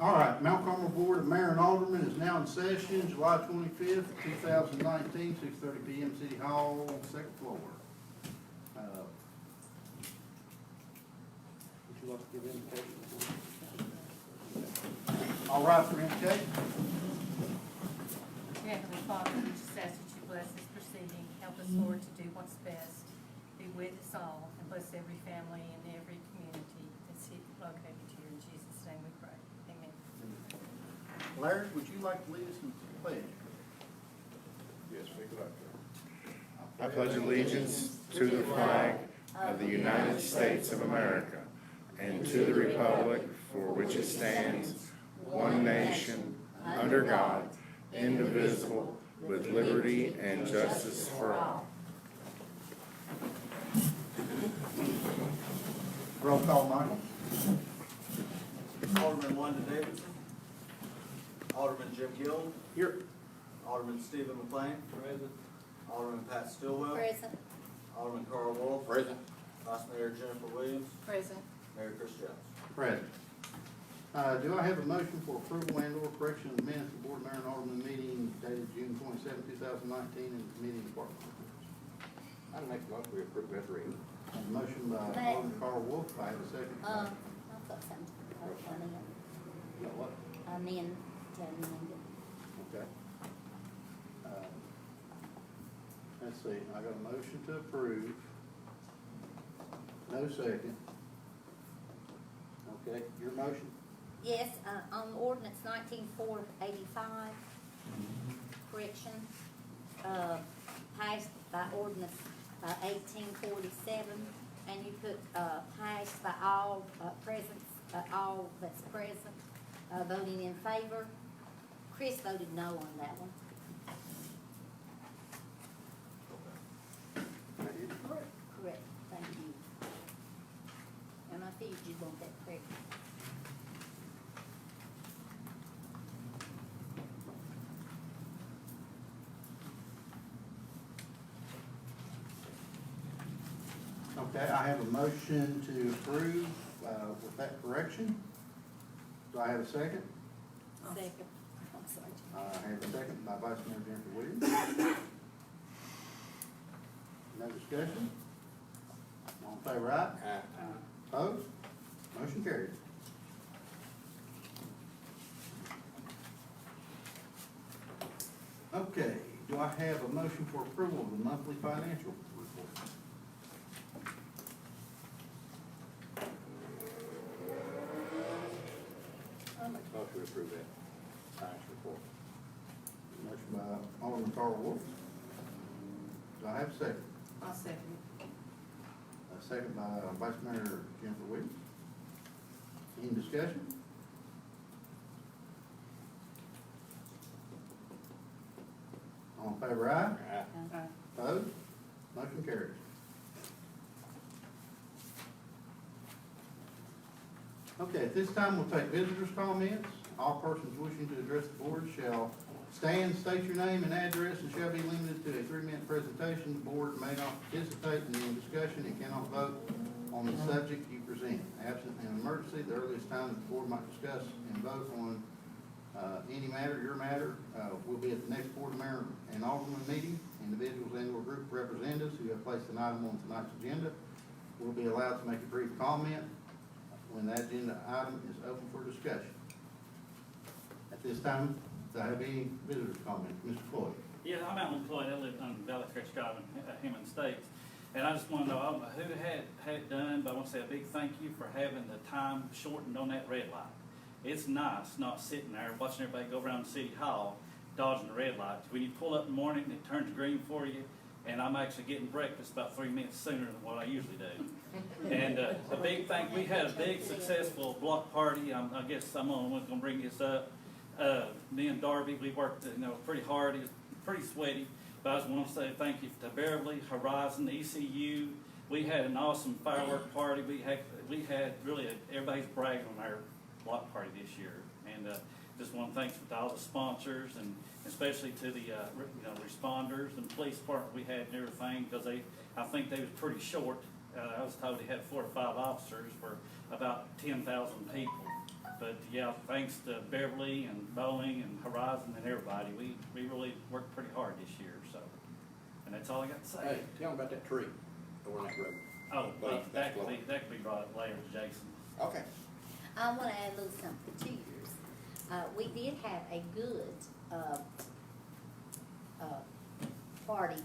All right, Mount Carmel Board of Mayor and Aldermen is now in session, July 25th, 2019, 6:30 p.m. City Hall, second floor. Would you like to give invocation? All right, for invocation. Heavenly Father, we just ask that you bless this proceeding, help us, Lord, to do what's best, be with us all, and bless every family and every community that's located here. In Jesus' name we pray. Amen. Larry, would you like to lead us in pledge? Yes, we would like to. I pledge allegiance to the flag of the United States of America and to the republic for which it stands, one nation, under God, indivisible, with liberty and justice for all. Roll call, Michael. Alderman Wanda Davidson. Alderman Jim Gill. Here. Alderman Stephen McLean. Present. Alderman Pat Stillwell. Present. Alderman Carl Wolf. Present. Vice Mayor Jennifer Williams. Present. Mayor Chris Jones. Present. Do I have a motion for approval and/or correction of the minutes of the Board of Mayor and Alderman meeting dated June 27, 2019, and the committee and department reports? I'd make a motion we approve as written. A motion by Alderman Carl Wolf, I have a second. I've got something. You know what? I'm in to amend it. Okay. Let's see, I got a motion to approve. No second. Okay, your motion? Yes, on ordinance 19485, correction, passed by ordinance 1847, and you put, passed by all, present, all that's present, voting in favor. Chris voted no on that one. Correct, thank you. And I figured you'd want that correct. Okay, I have a motion to approve, with that correction. Do I have a second? Second. I'm sorry. I have a second by Vice Mayor Jennifer Williams. No discussion? All in favor, aye? Opposed? Motion carried. Okay, do I have a motion for approval of the monthly financial report? I make a motion to approve that financial report. Motion by Alderman Carl Wolf. Do I have a second? I'll second. A second by Vice Mayor Jennifer Williams. Any discussion? All in favor, aye? Opposed? Motion carries. Okay, at this time, we'll take visitors' comments. All persons wishing to address the board shall stand, state your name and address, and shall be limited to a 3-minute presentation. The board may not participate in the discussion and cannot vote on the subject you present. Absent an emergency, the earliest time that the board might discuss and vote on any matter, your matter, will be at the next Board of Mayor and Alderman meeting. Individuals and/or group representatives who have placed an item on tonight's agenda will be allowed to make a brief comment when that agenda item is open for discussion. At this time, do I have any visitors' comments? Mr. Floyd? Yeah, I'm out in Floyd. I live on Valley Creek Drive in Hammond Estates. And I just want to know, I don't know who had it done, but I want to say a big thank you for having the time shortened on that red light. It's nice not sitting there watching everybody go around City Hall dodging the red light. When you pull up in the morning, it turns green for you, and I'm actually getting breakfast about 3 minutes sooner than what I usually do. And a big thank, we had a big successful block party. I guess I'm the only one going to bring this up. Me and Darby, we worked pretty hard. It was pretty sweaty. But I just want to say thank you to Beverly, Horizon, ECU. We had an awesome firework party. We had really everybody's bragging on our block party this year. And just want to thank all the sponsors and especially to the responders and police department we had and everything, because I think they was pretty short I was told he had 4 or 5 officers for about 10,000 people. But yeah, thanks to Beverly and Boeing and Horizon and everybody, we really worked pretty hard this year, so. And that's all I got to say. Hey, tell them about that tree over on that road. Oh, Well, that could be brought up later, Jason. Okay. I wanna add a little something to yours. We did have a good,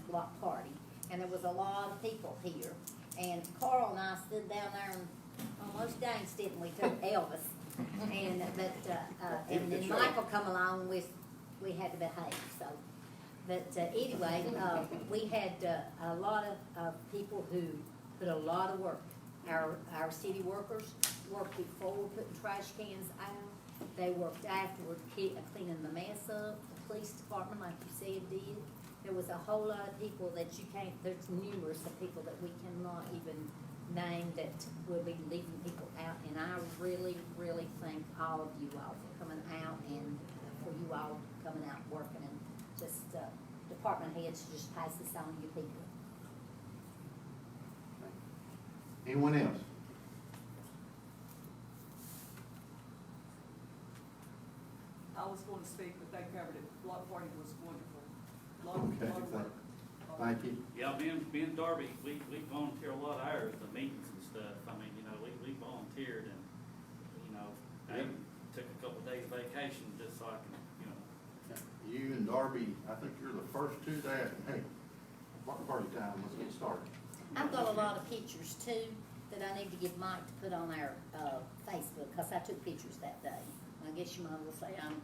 block party, and there was a lot of people here. And Carl and I stood down there and almost danced, didn't we, to Elvis? And, and then Michael come along, we had to behave, so. But, anyway, we had, a lot of people who put a lot of work. Our city workers worked before putting trash cans out. They worked afterward, cleaning the mess up. The police department, like you said, did. There was a whole lot of people that you can't, there's numerous of people that we cannot even name that will be leaving people out. And I really, really thank all of you all for coming out and for you all coming out working and just, department heads just pass this on to your people. Anyone else? I was going to speak, but they covered it. Block party was wonderful. Lot Okay, of work. Thank you. Yeah, me and Darby, we volunteer a lot of hours, the meetings and stuff. I mean, you know, we volunteered and, you know, I even took a couple of days vacation just so I can, you know. You and Darby, I think you're the first two that, hey, block party time, let's get started. I've got a lot of pictures too that I need to get Mike to put on our, Facebook, cause I took pictures that day. I guess you might as well say I'm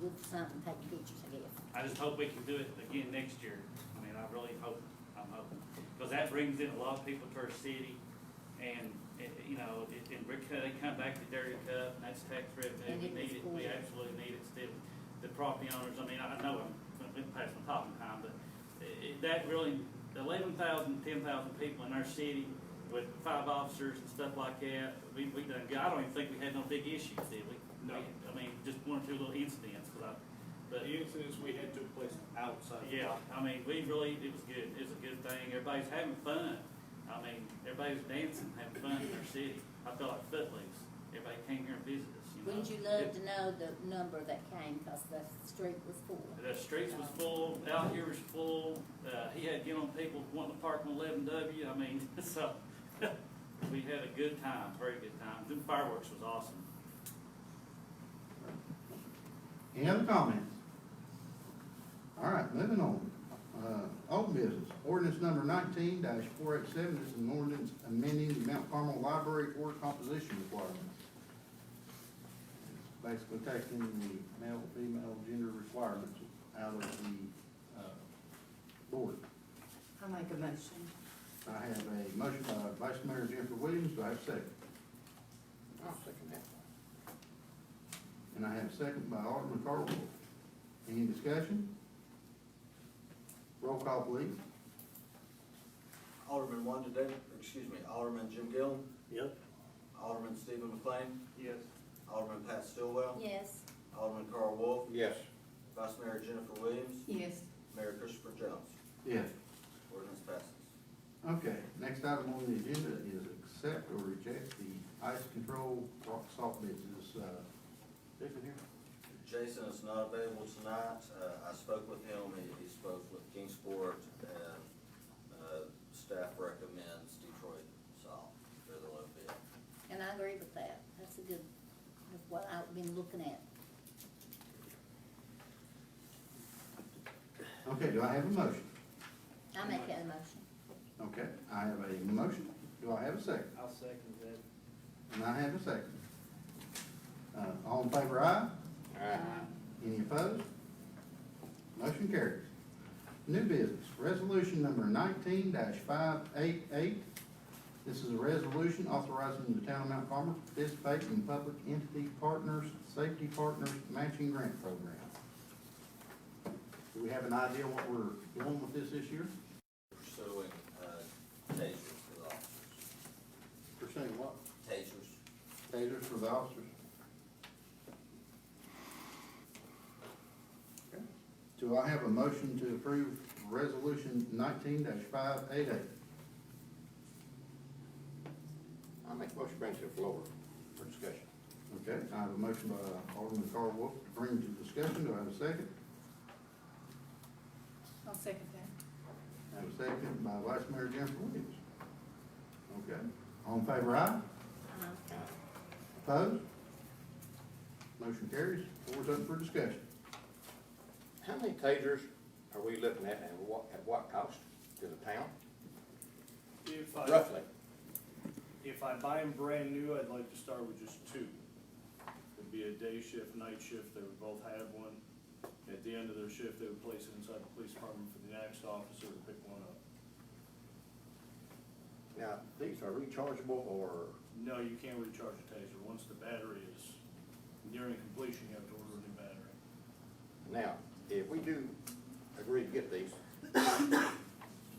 good for something, taking pictures, I guess. I just hope we can do it again next year. I mean, I really hope, I'm hoping. Because that brings in a lot of people to our city and, you know, they come back to Dairy Cup and that's tax revenue. And We it need was it, we cool. absolutely need it still. The property owners, I mean, I know I'm past my talking time, but that really, 11,000, 10,000 people in our city with 5 officers and stuff like that, we done good. I don't even think we had no big issues, did we? No. I mean, just 1 or 2 little incidents, but The incidents we had took place outside. yeah, I mean, it was good. It was a good thing. Everybody's having fun. I mean, everybody's dancing, having fun in our city. I feel like Footloose. Everybody came here and visited us, you know. Wouldn't you love to know the number that came, cause the street was full? The streets was full, out here was full. He had, you know, people wanting to park on 11W. I mean, so we had a good time, very good time. The fireworks was awesome. Any other comments? All right, moving on. Old business, ordinance number 19-487, this is an ordinance amending the Mount Carmel Library Board composition requirements. It's basically taking the male, female, gender requirements out of the, board. I make a motion. I have a motion by Vice Mayor Jennifer Williams, do I have a second? I'll second that. And I have a second by Alderman Carl Wolf. Any discussion? Roll call, please. Alderman Alderman Jim Gillum, Yep. Alderman Stephen McLean, Yes. Alderman Pat Stillwell, Yes. Alderman Carl Wolf, Yes. Vice Mayor Jennifer Williams, Yes. Mayor Christopher Jones. Yes. Ordinance passes. Okay, next item on the agenda is accept or reject the ice control rock salt bids. Is, Jason here? Jason is not available tonight. I spoke with him. He spoke with Kingsport, and staff recommends Detroit salt for the low bid. And I agree with that. That's a good, that's what I've been looking at. Okay, do I have a motion? I make that a motion. Okay, I have a motion. Do I have a second? I'll second that. And I have a second. All in favor, aye? Any opposed? Motion carries. New business, resolution number 19-588. This is a resolution authorizing the town of Mount Carmel to participate in public entity partners, safety partners matching grant program. Do we have an idea what we're doing with this year? Pursuing tasers for the officers. Pursuing what? Tasers. Tasers for the officers. Okay. Do I have a motion to approve resolution 19-588? I make a motion to bring to the floor for discussion. Okay, I have a motion by Alderman Carl Wolf to bring to discussion. Do I have a second? I'll second that. I have a second by Vice Mayor Jennifer Williams. Okay, all in favor, aye? Opposed? Motion carries. Floor's up for discussion. How many tasers are we looking at and at what cost to the town? Roughly. If I buy them brand new, I'd like to start with just two. It'd be a day shift, night shift, they would both have one. At the end of their shift, they would place it inside the police department for the next officer to pick one up. Now, these are rechargeable or, No, you can't recharge a taser. Once the battery is nearing completion, you have to order a new battery. now, if we do agree to get these,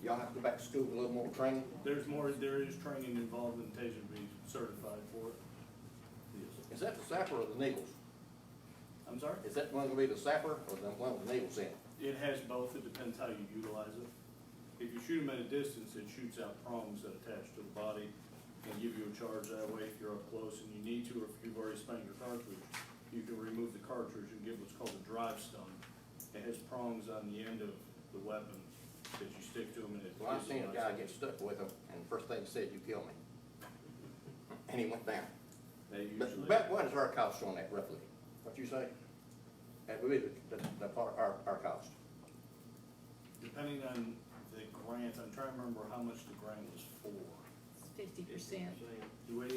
y'all have to go back to school for a little more training? There is training involved in taser to be certified for it. Yes. Is that the sapper or the needles? I'm sorry? Is that one gonna be the sapper or the one with the needles in it? It has both. It depends how you utilize it. If you shoot them at a distance, it shoots out prongs that attach to the body and give you a charge that way if you're up close and you need to, or if you've already spent your cartridge, you can remove the cartridge and get what's called a drive stun. It has prongs on the end of the weapon that you stick to them and it. Well, I've seen a guy get stuck with them, and the first thing he said, "You kill me." And he went down. They But usually, what is our cost on that roughly? What you say? That would be our cost. depending on the grant, I'm trying to remember how much the grant was for. It's 50%.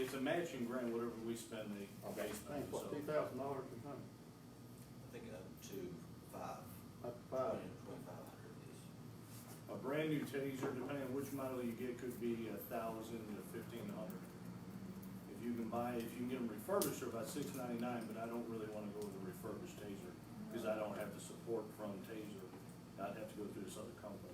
It's a matching grant, whatever we spend, they Okay. spend, so. $2,000 or something? I think up to five, Up to five. 2,500 is. A brand new taser, depending on which model you get, could be 1,000 to 1,500. If you can get them refurbished, they're about $699, but I don't really wanna go with a refurbished taser, cause I don't have the support from Taser. I'd have to go through this other company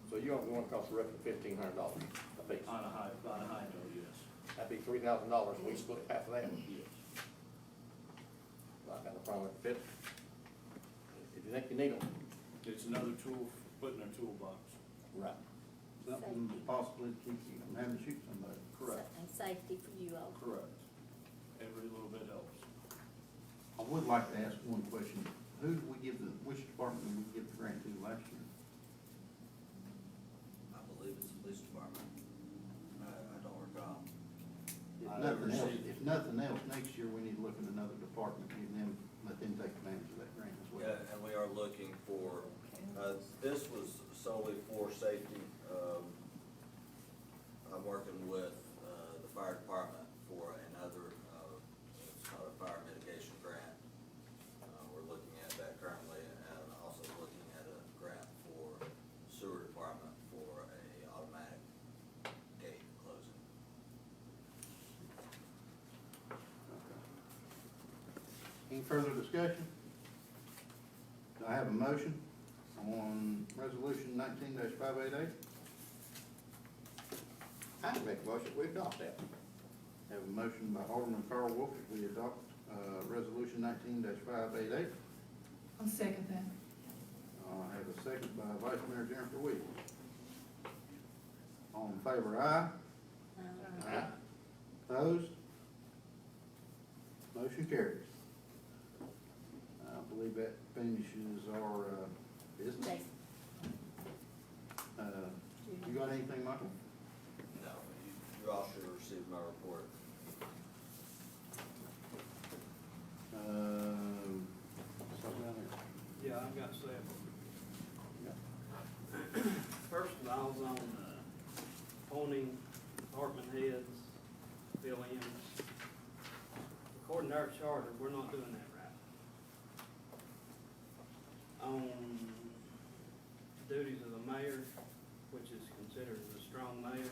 So you're gonna cost roughly $1,500 a piece. on a high note, yes. That'd be $3,000, and we split half of that. Yes. I got no problem with it. If you think you need them. It's another tool for putting in a toolbox. Right. Something to possibly keep you from having to shoot somebody. Correct. And safety for you all. Correct. Every little bit helps. I would like to ask one question. Who did we give which department did we give the grant to last year? I believe it's the police department. I don't recall. If nothing else, next year we need to look at another department, give them, let them take advantage of that grant as well. Yeah, and we are looking for, this was solely for safety. I'm working with, the fire department for another, it's not a fire mitigation grant. We're looking at that currently and also looking at a grant for sewer department for a automatic gate closing. Any further discussion? Do I have a motion on resolution 19-588? I make a motion, we adopt that. Have a motion by Alderman Carl Wolf that we adopt, resolution 19-588. I'll second that. I have a second by Vice Mayor Jennifer Williams. All in favor, aye? Aye. Opposed? Motion carries. I believe that finishes our, business. Thanks. You got anything, Michael? No, you all should have received my report. Something down there. Yeah, I've got several. Yeah. First of all, I was on, appointing department heads, fill-ins. According to our charter, we're not doing that right. On duties of the mayor, which is considered as a strong mayor,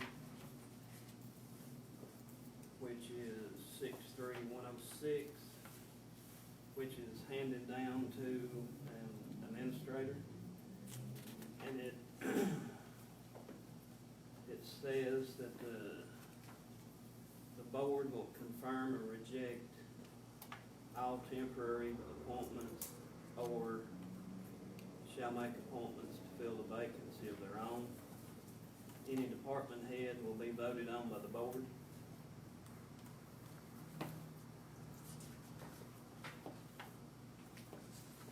which is 63106, which is handed down to an administrator. And it, it says that the board will confirm or reject all temporary appointments or shall make appointments to fill the vacancy of their own. Any department head will be voted on by the board.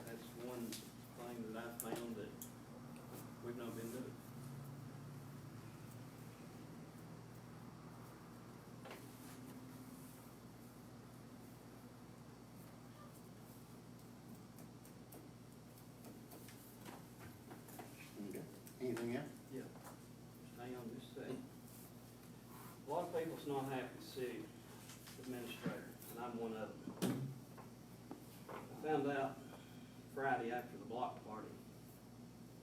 That's one thing that I found that we've not been doing. Okay. Anything else? Yeah. Stay on this second. A lot of people's not happy with city administrator, and I'm one of them. I found out Friday after the block party,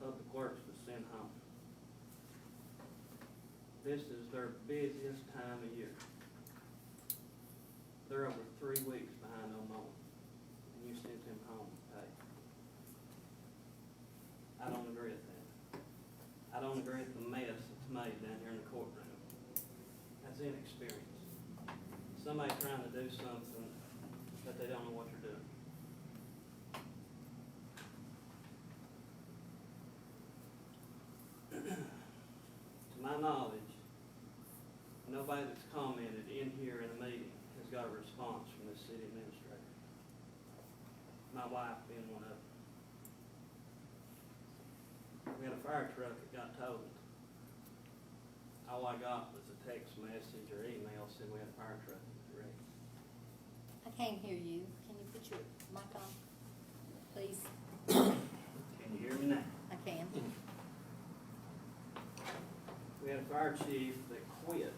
public works was sent home. This is their busiest time of year. They're over 3 weeks behind on mowing, and you sent them home with pay. I don't agree with that. I don't agree with the mess that's made down here in the courtroom. That's inexperience. Somebody trying to do something that they don't know what they're doing. To my knowledge, nobody that's commented in here in a meeting has got a response from the city administrator. My wife being one of them. We had a fire truck that got towed. All I got was a text message or email saying we had a fire truck that was ready. I can't hear you. Can you put your mic on, please? Can you hear me now? I can. We had a fire chief that quit.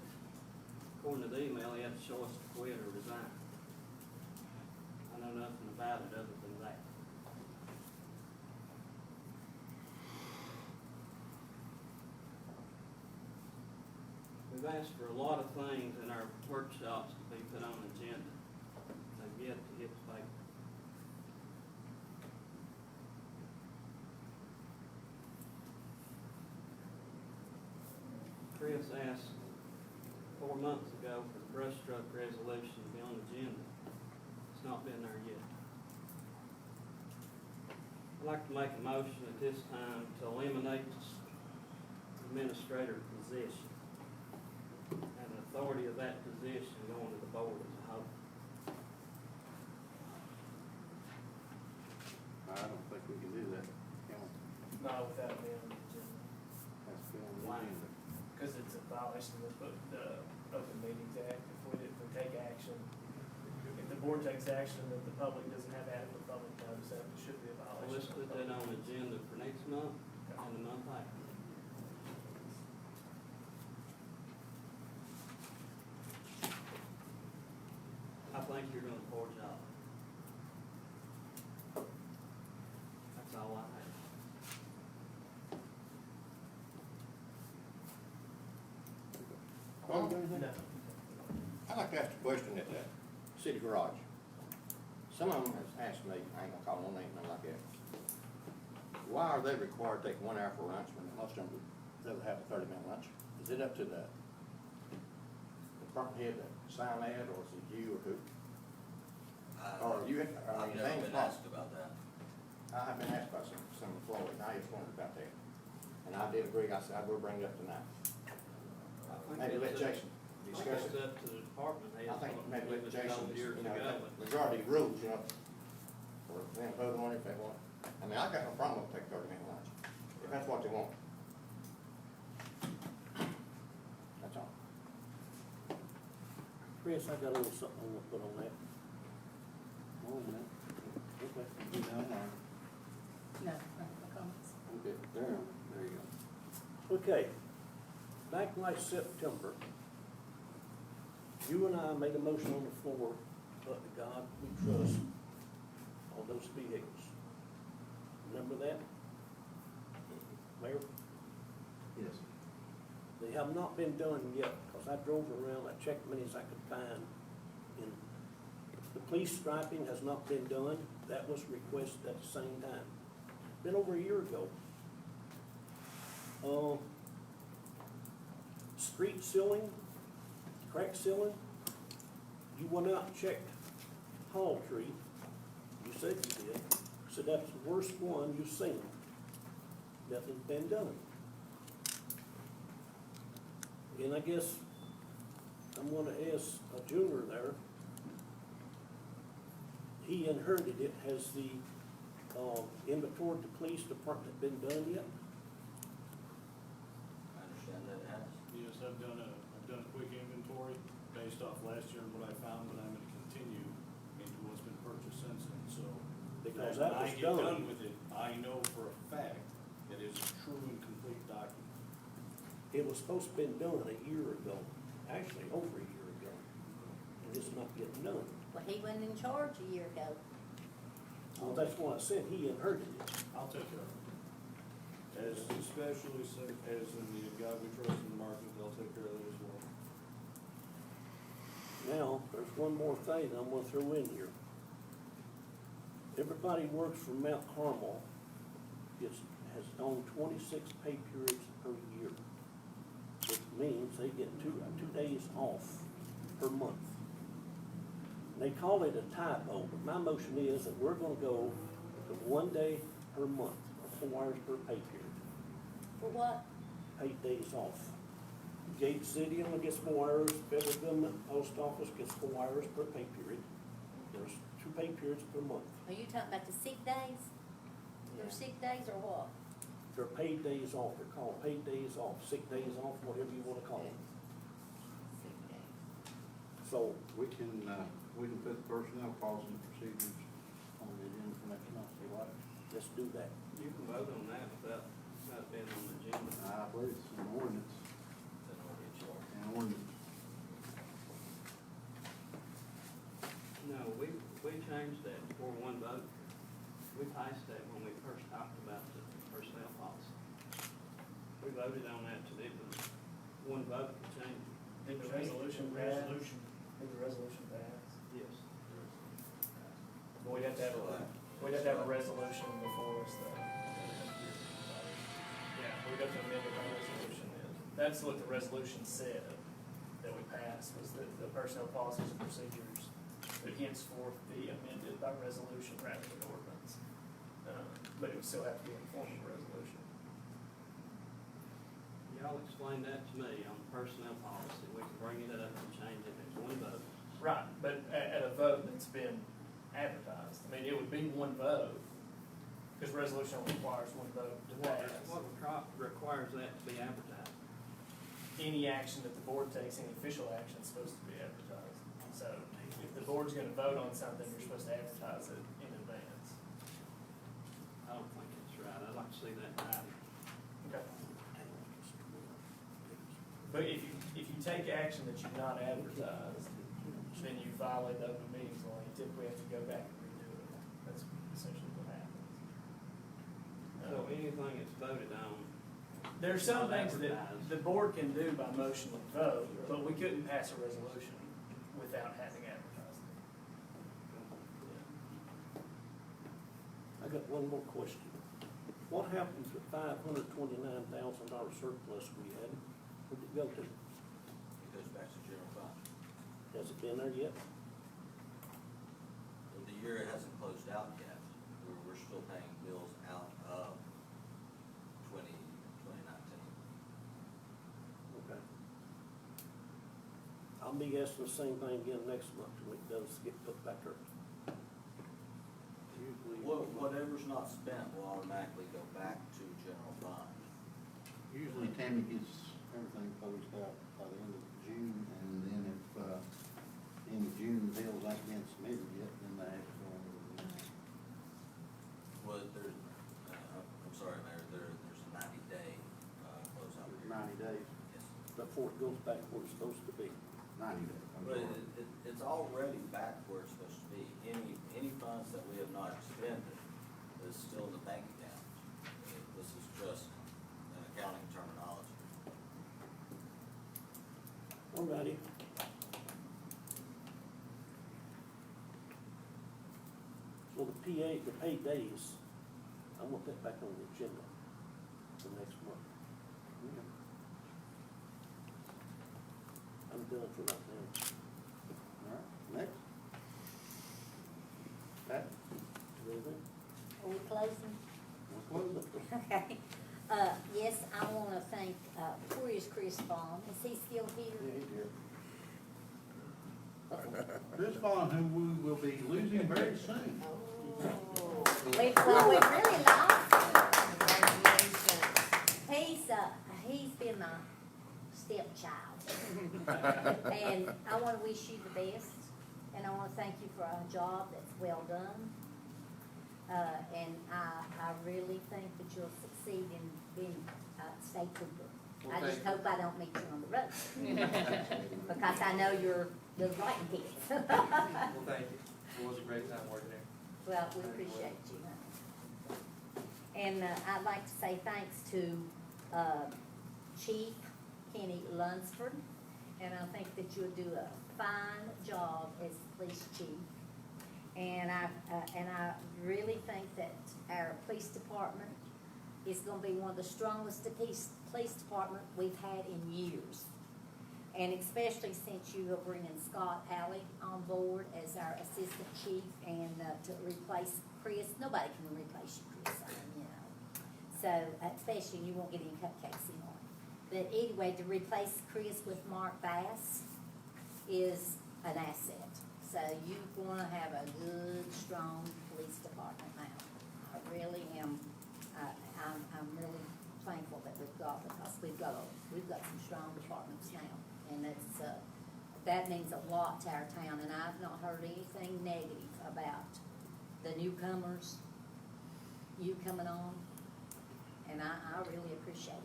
According to the email, he had a choice to quit or resign. I know nothing about it other than that. We've asked for a lot of things in our workshops to be put on the agenda. They've yet to hit the paper. Chris asked 4 months ago for the brush truck resolution to be on the agenda. It's not been there yet. I'd like to make a motion at this time to eliminate the administrator position and the authority of that position going to the board as a whole. I don't think we can do that. Can we? Not without being on the agenda, That's been on the Why? agenda. because it's a violation of the Open Meetings Act. If we take action, if the board takes action that the public doesn't have adequate public notice, that should be a So violation. let's put that on the agenda for next month and the month after. I think you're doing a poor job. That's all I have. Well, No. I'd like to ask a question at the city garage. Some of them has asked me, I ain't gonna call no name, nothing like that. Why are they required to take 1 hour for lunch when most of them would have a 30-minute lunch? Is it up to the department head to sign that, or is it you or who? Or you, I've never name's been not- asked about that. I have been asked by some employees, and I just wondered about that. And I did agree, I said I will bring it up tonight. Maybe let Jason I think discuss it's it. up to the department heads. I think maybe what let was Jason, told years you know, ago. majority rules, you know, or them vote on it if they want. I mean, I got no problem with taking 30-minute lunch, if that's what they want. That's all. Chris, I got a little something I want to put on that. Oh, no. Okay. You know, No, no comments. okay, there you go. Okay, back last September, you and I made a motion on the floor, but to God we trust on those vehicles. Remember that? Mayor? Yes. They have not been done yet, because I drove around, I checked many as I could find. And the police striping has not been done, that was requested at the same time. Been over a year ago. Street sealing, crack sealing, you went out and checked Hall Tree, you said you did, so that's the worst one you've seen. Nothing's been done. And I guess I'm gonna ask a junior there. He inherited it. Has the, inventory of the police department been done yet? I understand that it has. Yes, I've done a quick inventory based off last year and what I found, but I'm gonna continue into what's been purchased since then, so. Because when that was I get done. done with it, I know for a fact it is a true and complete document. It was supposed to have been done a year ago, actually over a year ago, and it's not getting done. Well, he wasn't in charge a year ago. Well, that's why I said he inherited it. I'll take care of it. As especially as in the God we trust in the market, they'll take care of that as well. Now, there's one more thing I'm gonna throw in here. Everybody works for Mount Carmel has on 26 pay periods per year, which means they get two days off per month. They call it a typo, but my motion is that we're gonna go to 1 day per month, or 4 hours per pay period, For what? paid days off. Gate City only gets 4 hours, federal government, post office gets 4 hours per pay period. There's 2 pay periods per month. Are you talking about the sick days? Your sick days or what? They're paid days off, they're called paid days off, sick days off, whatever you wanna call them. Sick days. So, We can put personnel policy and procedures on the agenda for next month, see what? let's do that. You can vote on that without being on the agenda. I believe it's an ordinance, Then I'll get you. an ordinance. No, we changed that for one vote. We passed that when we first talked about the personnel policy. We voted on that today, but one vote to change it. Did the resolution pass? Did the resolution pass? Yes. But we'd have to have a resolution before us though. Yeah, we'd have to amend the resolution then. That's what the resolution said that we passed, was that the personnel policies and procedures would henceforth be amended by resolution rather than ordinance. But it would still have to be in the form of a resolution. Y'all explain that to me on personnel policy. We can bring it up and change it. It's one vote. Right, but at a vote that's been advertised. I mean, it would be one vote, because resolution requires one vote to pass. What requires that to be advertised? Any action that the board takes, any official action is supposed to be advertised. So if the board's gonna vote on something, you're supposed to advertise it in advance. I don't think it's right. I'd like to see that happen. Okay. But if you take action that you've not advertised, then you violate the open meetings law. You typically have to go back and redo it. That's essentially what happens. So anything that's voted on, There are some things that Advertised. the board can do by motion and vote, but we couldn't pass a resolution without having advertised it. I got one more question. What happens to $529,000 surplus we had? Where'd it go to? It goes back to general fund. Has it been there yet? The year hasn't closed out yet. We're still paying bills out of 2019. Okay. I'll be asking the same thing again next month when it does get put back there. Usually, Whatever's not spent will automatically go back to general fund. usually Tammy gets everything closed out by the end of June, and then if, end of June, bills ain't been submitted yet, then they have to go over the next. Well, there's, I'm sorry, Mayor, there's a 90-day closeout period. 90 days, Yes. Before it goes back where it's supposed to be. 90 days. I'm But sorry. it's already back where it's supposed to be. Any funds that we have not expended is still in the bank account. This is just an accounting terminology. Alrighty. So the paid days, I want that back on the agenda for next month. I'm done for right now. All right, next. Pat, Anything? Are we closing? we'll close it. Okay. Yes, I wanna thank, where is Chris Vaughn? Is he still here? Chris Vaughn, who we will be losing very soon. Well, we really lost him. He's been my stepchild. And I wanna wish you the best, and I wanna thank you for a job that's well done. And I really think that you'll succeed in being state trooper. I just hope I don't meet you on the road. Because I know you're writing kids. Well, thank you. It was a great time working there. Well, we appreciate you. And I'd like to say thanks to Chief Kenny Lunsford, and I think that you'll do a fine job as police chief. And I really think that our police department is gonna be one of the strongest police department we've had in years. And especially since you are bringing Scott Alley on board as our assistant chief and to replace Chris. Nobody can replace you, Chris, you know. So, especially you won't get any cupcakes anymore. But anyway, to replace Chris with Mark Bass is an asset. So you're gonna have a good, strong police department now. I really am, I'm really thankful that we've got, because we've got some strong departments now. And it's, that means a lot to our town, and I've not heard anything negative about the newcomers, you coming on, and I really appreciate it.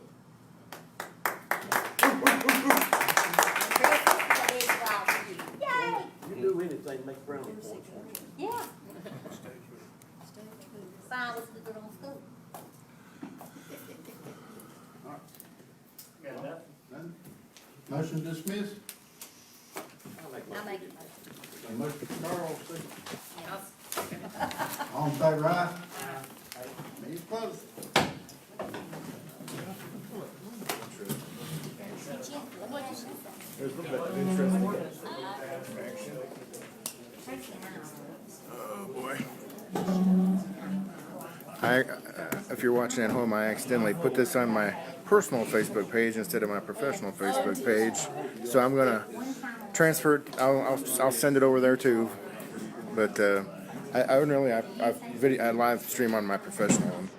Yay! You do anything to make brownie points, won't you? Yeah. Fine was the girl in school. Got enough? None? Motion dismissed. I make it. A motion from Carl, second. All in favor, aye? Meeting closed. There's a little bit of interesting. Oh, boy. If you're watching at home, I accidentally put this on my personal Facebook page instead of my professional Facebook page. So I'm gonna transfer it. I'll send it over there too. But I live stream on my professional one.